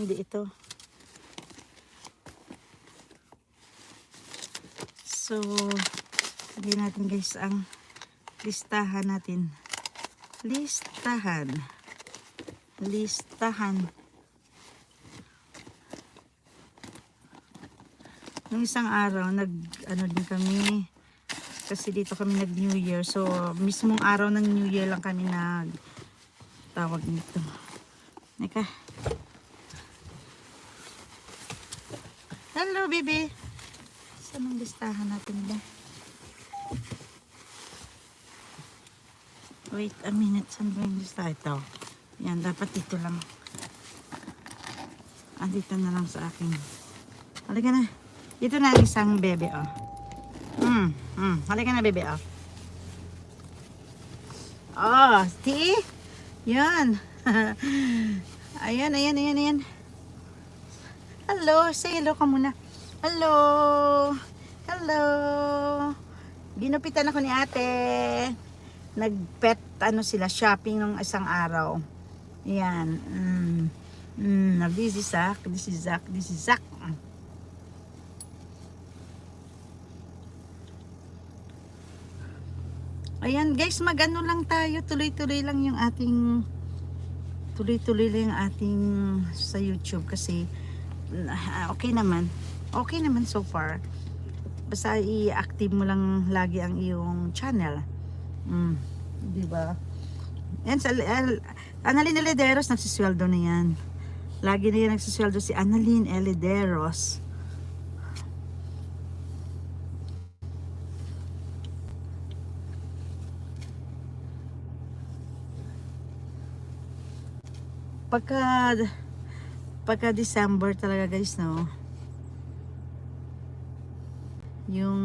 Hindi ito. So, sabihin natin guys ang listahan natin. Listahan. Nung isang araw, ano din kami, kasi dito kami nag-New Year. So, mismong araw ng New Year lang kami tawag nito. Neka. Hello, baby. Saan ang listahan natin ba? Wait a minute. Saan ba yung listahan? Ito. Yan, dapat dito lang. Dito na lang sa akin. Halika na. Dito na ang isang bebe, oh. Halika na, bebe, oh. Oh, see? Yan. Ayan. Hello, say hello ka muna. Hello. Ginupitan ako ni ate. Nag-pet, shopping nung isang araw. Yan. This is Zach. Ayan guys, mag-ano lang tayo, tuloy-tuloy lang yung ating sa YouTube kasi okay naman so far. Basta i-active mo lang lagi ang iyong channel. Diba? Yan sa Annalyn Elederos, nagsisweldo na yan. Lagi na yan nagsisweldo si Annalyn Elederos. Pagka December talaga guys, no, yung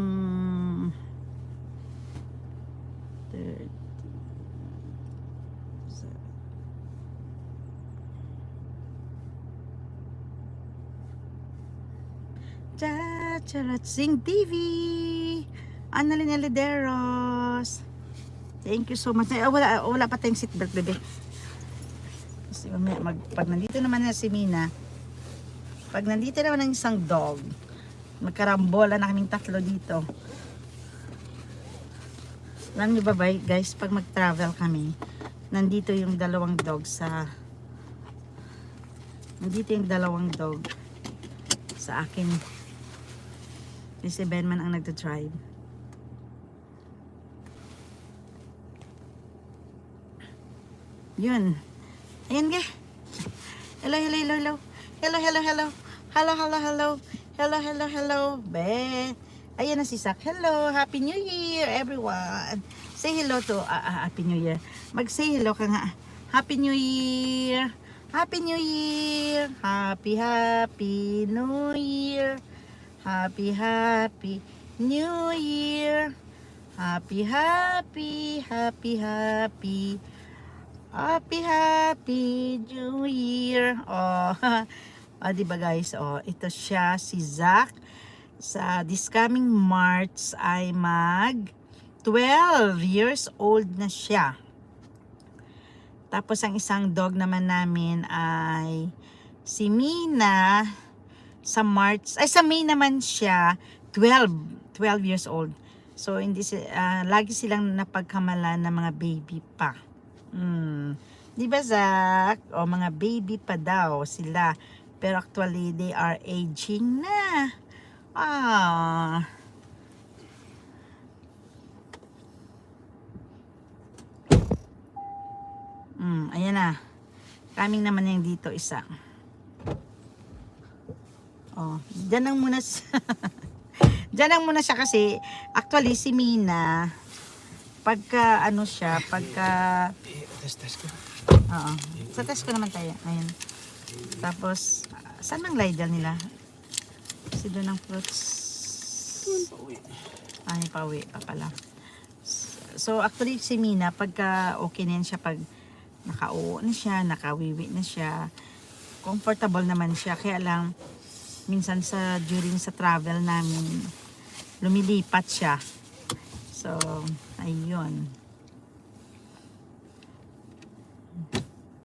Sing TV, Annalyn Elederos, thank you so much. Wala pa tayong seatbelt, bebe. Kasi pag nandito naman na si Mina, pag nandito naman ng isang dog, magkarambola na kaming tatlo dito. Alam niyo ba guys, pag mag-travel kami, nandito yung dalawang dog sa akin. Si Benman ang nagda-drive. Yun. Ayan ga. Hello. Be. Ayan na si Zach. Hello. Happy New Year, everyone. Say hello to Happy New Year. Mag-say hello ka nga. Happy New Year. Happy New Year. Happy New Year. Happy New Year. Happy New Year. Oh, diba guys? Oh, ito siya, si Zach. Sa this coming March ay 12 years old na siya. Tapos ang isang dog naman namin ay si Mina. Sa May naman siya 12 years old. So lagi silang napagkamalan ng mga baby pa. Di ba Zach? O mga baby pa daw sila. Pero actually they are aging na. Ayan na. Kaming naman yung dito isa. Oh, dyan lang muna siya kasi actually si Mina pagka test ko. Oo. Sa test ko naman tayo. Ayun. Tapos saan ang Lidl nila? Kasi doon ang fruits. Pauwi pa pala. So actually si Mina pagka okay na yan siya, pag nakauo na siya, nakawiwi na siya, comfortable naman siya, kaya lang minsan during sa travel namin lumilipat siya. So ayun.